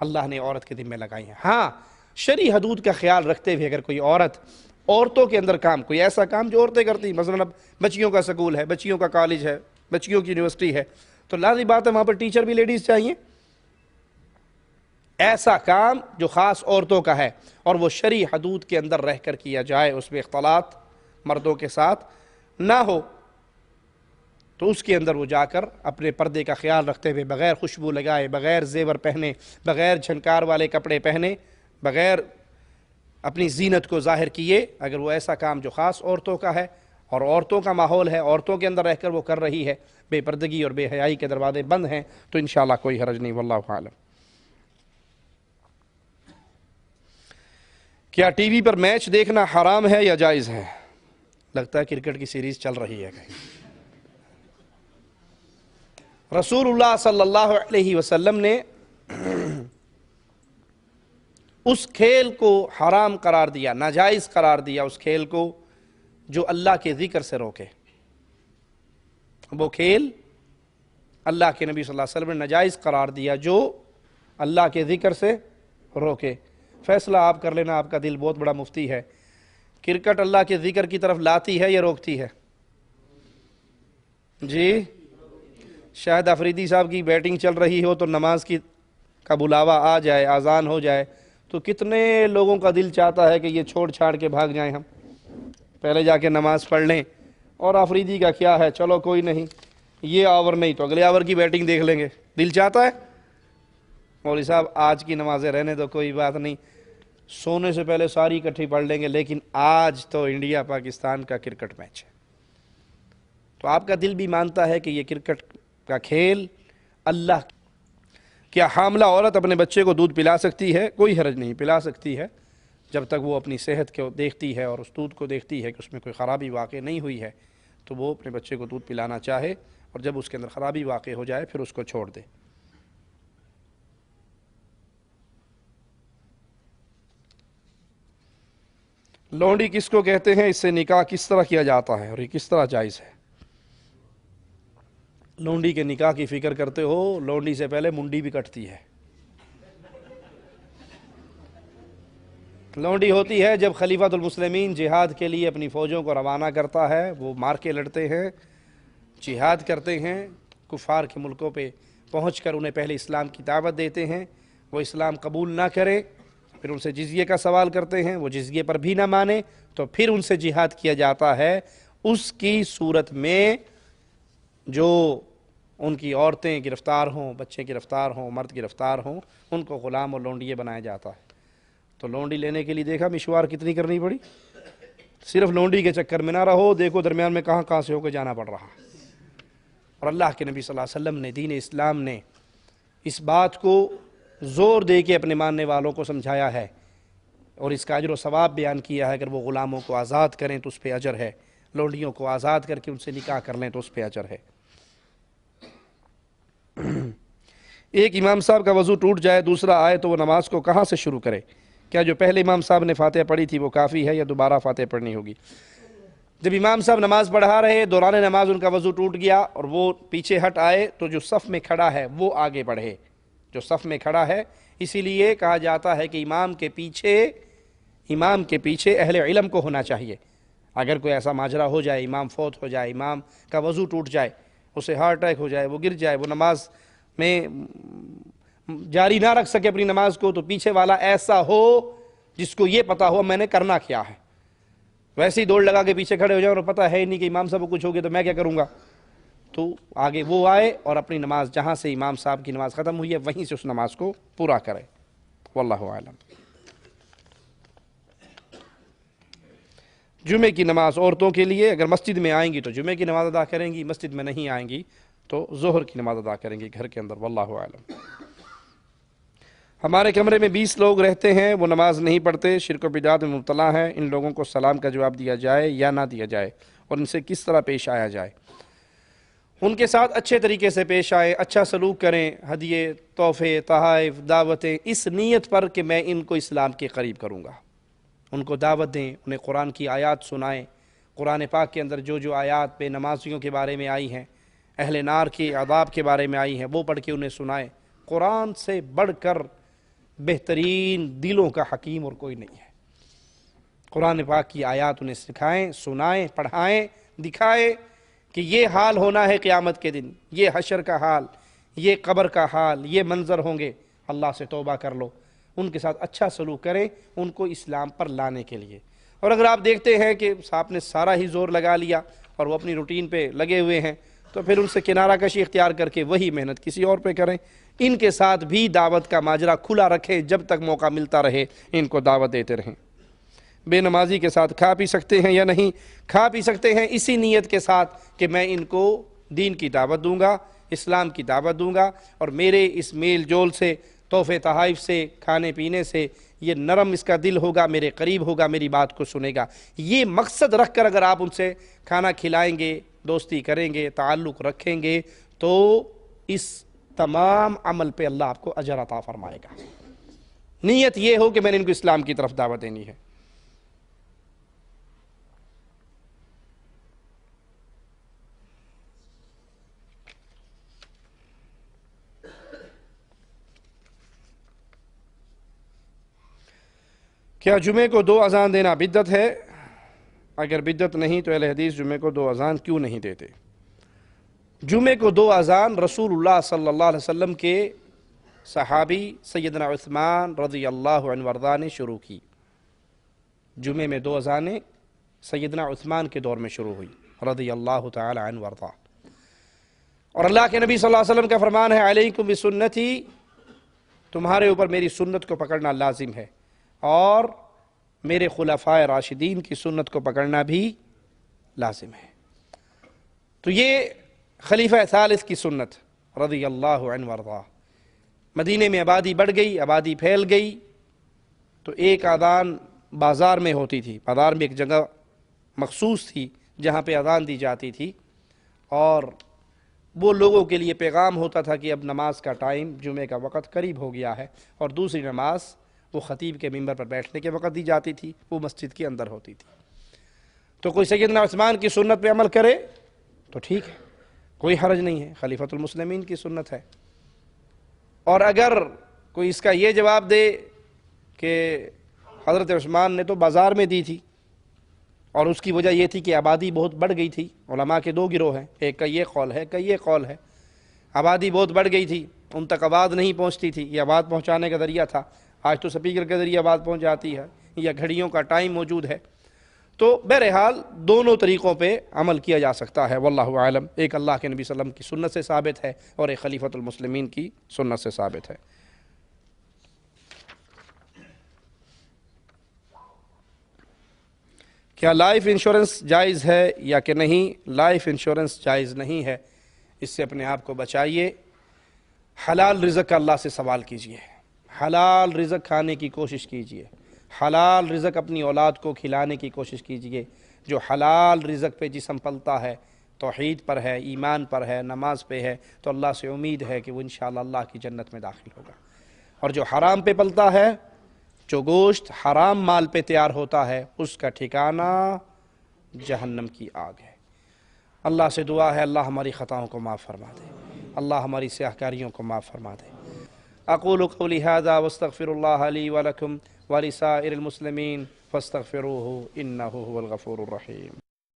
اللہ نے عورت کے ذمہ لگائی ہیں۔ ہاں، شرعی حدود کا خیال رکھتے ہوئے اگر کوئی عورت عورتوں کے اندر کام، کوئی ایسا کام جو عورتیں کرتی ہیں، مثلا اب بچیوں کا سکول ہے، بچیوں کا کالج ہے، بچیوں کی یونیورسٹی ہے، تو لازمی بات ہے وہاں پر ٹیچر بھی لیڈیز چاہیے۔ ایسا کام جو خاص عورتوں کا ہے اور وہ شرعی حدود کے اندر رہ کر کیا جائے، اس میں اختلاط مردوں کے ساتھ نہ ہو، تو اس کے اندر وہ جا کر اپنے پردے کا خیال رکھتے ہوئے بغیر خوشبو لگائے، بغیر زیور پہنے، بغیر جھنکار والے کپڑے پہنے، بغیر اپنی زینت کو ظاہر کیے، اگر وہ ایسا کام جو خاص عورتوں کا ہے اور عورتوں کا ماحول ہے، عورتوں کے اندر رہ کر وہ کر رہی ہے، بے پردگی اور بے حیائی کے دروازے بند ہیں، تو انشاءاللہ کوئی حرج نہیں، واللہ اعلم۔ کیا ٹی وی پر میچ دیکھنا حرام ہے یا جائز ہے؟ لگتا ہے کرکٹ کی سیریز چل رہی ہے کہیں۔ رسول اللہ صلی اللہ علیہ وسلم نے اس کھیل کو حرام قرار دیا، ناجائز قرار دیا اس کھیل کو جو اللہ کے ذکر سے روکے۔ وہ کھیل اللہ کے نبی صلی اللہ علیہ وسلم نے ناجائز قرار دیا جو اللہ کے ذکر سے روکے۔ فیصلہ آپ کر لینا، آپ کا دل بہت بڑا مفتی ہے، کرکٹ اللہ کے ذکر کی طرف لاتی ہے یا روکتی ہے؟ جی، شاہد افریدی صاحب کی بیٹنگ چل رہی ہو تو نماز کا بلاوا آ جائے، اذان ہو جائے، تو کتنے لوگوں کا دل چاہتا ہے کہ یہ چھوڑ چھاڑ کے بھاگ جائیں، ہم پہلے جا کے نماز پڑھ لیں، اور افریدی کا کیا ہے، چلو کوئی نہیں، یہ آور نہیں تو اگلے آور کی بیٹنگ دیکھ لیں گے۔ دل چاہتا ہے مولوی صاحب آج کی نمازیں رہنے دو، کوئی بات نہیں، سونے سے پہلے ساری اکٹھی پڑھ لیں گے، لیکن آج تو انڈیا پاکستان کا کرکٹ میچ ہے۔ تو آپ کا دل بھی مانتا ہے کہ یہ کرکٹ کا کھیل اللہ۔ کیا حاملہ عورت اپنے بچے کو دودھ پلا سکتی ہے؟ کوئی حرج نہیں، پلا سکتی ہے، جب تک وہ اپنی صحت کو دیکھتی ہے اور اس دودھ کو دیکھتی ہے کہ اس میں کوئی خرابی واقع نہیں ہوئی ہے، تو وہ اپنے بچے کو دودھ پلانا چاہے، اور جب اس کے اندر خرابی واقع ہو جائے پھر اس کو چھوڑ دے۔ لونڈی کس کو کہتے ہیں؟ اس سے نکاح کس طرح کیا جاتا ہے اور یہ کس طرح جائز ہے؟ لونڈی کے نکاح کی فکر کرتے ہو؟ لونڈی سے پہلے منڈی بھی کٹتی ہے۔ لونڈی ہوتی ہے جب خلیفۃ المسلمین جہاد کے لیے اپنی فوجوں کو روانہ کرتا ہے، وہ مار کے لڑتے ہیں، جہاد کرتے ہیں، کفار کے ملکوں پہ پہنچ کر انہیں پہلے اسلام کی دعوت دیتے ہیں، وہ اسلام قبول نہ کرے، پھر ان سے جزیے کا سوال کرتے ہیں، وہ جزیے پر بھی نہ مانے، تو پھر ان سے جہاد کیا جاتا ہے۔ اس کی صورت میں جو ان کی عورتیں گرفتار ہوں، بچے گرفتار ہوں، مرد گرفتار ہوں، ان کو غلام اور لونڈیے بنایا جاتا ہے۔ تو لونڈی لینے کے لیے دیکھا مشوار کتنی کرنی پڑی؟ صرف لونڈی کے چکر میں نہ رہو، دیکھو درمیان میں کہاں کہاں سے ہو کے جانا پڑ رہا۔ اور اللہ کے نبی صلی اللہ علیہ وسلم نے، دین اسلام نے اس بات کو زور دے کے اپنے ماننے والوں کو سمجھایا ہے اور اس کا اجر و ثواب بیان کیا ہے۔ اگر وہ غلاموں کو آزاد کریں تو اس پہ اجر ہے، لونڈیوں کو آزاد کر کے ان سے نکاح کر لیں تو اس پہ اجر ہے۔ ایک امام صاحب کا وضو ٹوٹ جائے، دوسرا آئے تو وہ نماز کو کہاں سے شروع کرے؟ کیا جو پہلے امام صاحب نے فاتحہ پڑھی تھی وہ کافی ہے یا دوبارہ فاتحہ پڑھنی ہوگی؟ جب امام صاحب نماز پڑھا رہے، دوران نماز ان کا وضو ٹوٹ گیا اور وہ پیچھے ہٹ آئے، تو جو صف میں کھڑا ہے وہ آگے بڑھے، جو صف میں کھڑا ہے۔ اسی لیے کہا جاتا ہے کہ امام کے پیچھے اہل علم کو ہونا چاہیے۔ اگر کوئی ایسا ماجرا ہو جائے، امام فوت ہو جائے، امام کا وضو ٹوٹ جائے، اسے ہارٹ اٹیک ہو جائے، وہ گر جائے، وہ نماز میں جاری نہ رکھ سکے اپنی نماز کو، تو پیچھے والا ایسا ہو جس کو یہ پتا ہو میں نے کرنا کیا ہے۔ ویسے ہی دوڑ لگا کے پیچھے کھڑے ہو جائیں اور پتہ ہے ہی نہیں کہ امام صاحب کو کچھ ہو گیا تو میں کیا کروں گا، تو آگے وہ آئے اور اپنی نماز جہاں سے امام صاحب کی نماز ختم ہوئی ہے وہیں سے اس نماز کو پورا کرے۔ واللہ اعلم۔ جمعے کی نماز عورتوں کے لیے، اگر مسجد میں آئیں گی تو جمعے کی نماز ادا کریں گی، مسجد میں نہیں آئیں گی تو ظہر کی نماز ادا کریں گی گھر کے اندر۔ واللہ اعلم۔ ہمارے کمرے میں 20 لوگ رہتے ہیں، وہ نماز نہیں پڑھتے، شرک و بدعات میں مبتلا ہیں، ان لوگوں کو سلام کا جواب دیا جائے یا نہ دیا جائے، اور ان سے کس طرح پیش آیا جائے؟ ان کے ساتھ اچھے طریقے سے پیش آئے، اچھا سلوک کریں، ہدیے، تحفے، تحائف، دعوتیں، اس نیت پر کہ میں ان کو اسلام کے قریب کروں گا۔ ان کو دعوت دیں، انہیں قرآن کی آیات سنائیں، قرآن پاک کے اندر جو جو آیات بے نمازیوں کے بارے میں آئی ہیں، اہل نار کے عذاب کے بارے میں آئی ہیں، وہ پڑھ کے انہیں سنائیں۔ قرآن سے بڑھ کر بہترین دلوں کا حکیم اور کوئی نہیں ہے۔ قرآن پاک کی آیات انہیں سکھائیں، سنائیں، پڑھائیں، دکھائیں کہ یہ حال ہونا ہے قیامت کے دن، یہ حشر کا حال، یہ قبر کا حال، یہ منظر ہوں گے، اللہ سے توبہ کر لو۔ ان کے ساتھ اچھا سلوک کریں ان کو اسلام پر لانے کے لیے۔ اور اگر آپ دیکھتے ہیں کہ آپ نے سارا ہی زور لگا لیا اور وہ اپنی روٹین پہ لگے ہوئے ہیں، تو پھر ان سے کنارہ کشی اختیار کر کے وہی محنت کسی اور پہ کریں۔ ان کے ساتھ بھی دعوت کا ماجرا کھلا رکھیں، جب تک موقع ملتا رہے ان کو دعوت دیتے رہیں۔ بے نمازی کے ساتھ کھا پی سکتے ہیں یا نہیں؟ کھا پی سکتے ہیں، اسی نیت کے ساتھ کہ میں ان کو دین کی دعوت دوں گا، اسلام کی دعوت دوں گا، اور میرے اس میل جول سے، تحفے تحائف سے، کھانے پینے سے یہ نرم اس کا دل ہوگا، میرے قریب ہوگا، میری بات کو سنے گا۔ یہ مقصد رکھ کر اگر آپ ان سے کھانا کھلائیں گے، دوستی کریں گے، تعلق رکھیں گے، تو اس تمام عمل پہ اللہ آپ کو اجر عطا فرمائے گا۔ نیت یہ ہو کہ میں نے ان کو اسلام کی طرف دعوت دینی ہے۔ کیا جمعے کو 2 اذان دینا بدعت ہے؟ اگر بدعت نہیں تو اہل حدیث جمعے کو 2 اذان کیوں نہیں دیتے؟ جمعے کو 2 اذان رسول اللہ صلی اللہ علیہ وسلم کے صحابی سیدنا عثمان رضی اللہ عنہ وارضہ نے شروع کی۔ جمعے میں 2 اذانیں سیدنا عثمان کے دور میں شروع ہوئی رضی اللہ تعالی عنہ وارضہ۔ اور اللہ کے نبی صلی اللہ علیہ وسلم کا فرمان ہے، علیکم بسنتی، تمہارے اوپر میری سنت کو پکڑنا لازم ہے، اور میرے خلفائے راشدین کی سنت کو پکڑنا بھی لازم ہے۔ تو یہ خلیفہ ثالث کی سنت رضی اللہ عنہ وارضہ۔ مدینے میں آبادی بڑھ گئی، آبادی پھیل گئی، تو ایک اذان بازار میں ہوتی تھی، بازار میں ایک جگہ مخصوص تھی جہاں پہ اذان دی جاتی تھی، اور وہ لوگوں کے لیے پیغام ہوتا تھا کہ اب نماز کا ٹائم، جمعے کا وقت قریب ہو گیا ہے، اور دوسری نماز وہ خطیب کے ممبر پر بیٹھنے کے وقت دی جاتی تھی، وہ مسجد کے اندر ہوتی تھی۔ تو کوئی سیدنا عثمان کی سنت پہ عمل کرے تو ٹھیک ہے، کوئی حرج نہیں ہے، خلیفۃ المسلمین کی سنت ہے۔ اور اگر کوئی اس کا یہ جواب دے کہ حضرت عثمان نے تو بازار میں دی تھی، اور اس کی وجہ یہ تھی کہ آبادی بہت بڑھ گئی تھی، علماء کے 2 گروہ ہیں، ایک کا یہ قول ہے، یہ قول ہے، آبادی بہت بڑھ گئی تھی، ان تک آواز نہیں پہنچتی تھی، یہ آواز پہنچانے کا ذریعہ تھا، آج تو سپیکر کے ذریعے آواز پہنچ جاتی ہے، یا گھڑیوں کا ٹائم موجود ہے۔ تو بہرحال دونوں طریقوں پہ عمل کیا جا سکتا ہے، واللہ عالم۔ ایک اللہ کے نبی صلی اللہ علیہ وسلم کی سنت سے ثابت ہے، اور ایک خلیفۃ المسلمین کی سنت سے ثابت ہے۔ کیا لائف انشورنس جائز ہے یا کہ نہیں؟ لائف انشورنس جائز نہیں ہے، اس سے اپنے آپ کو بچائیے۔ حلال رزق کا اللہ سے سوال کیجیے، حلال رزق کھانے کی کوشش کیجیے، حلال رزق اپنی اولاد کو کھلانے کی کوشش کیجیے۔ جو حلال رزق پہ جسم پلتا ہے، توحید پر ہے، ایمان پر ہے، نماز پہ ہے، تو اللہ سے امید ہے کہ وہ انشاءاللہ اللہ کی جنت میں داخل ہوگا۔ اور جو حرام پہ پلتا ہے، جو گوشت حرام مال پہ تیار ہوتا ہے، اس کا ٹھکانہ جہنم کی آگ ہے۔ اللہ سے دعا ہے اللہ ہماری خطاؤں کو معاف فرما دے، اللہ ہماری سیاہکاریوں کو معاف فرما دے۔ اقول قولی ھذا واستغفر اللہ لی ولکم ولسائر المسلمین فاستغفروہ انہ ھو الغفور الرحیم۔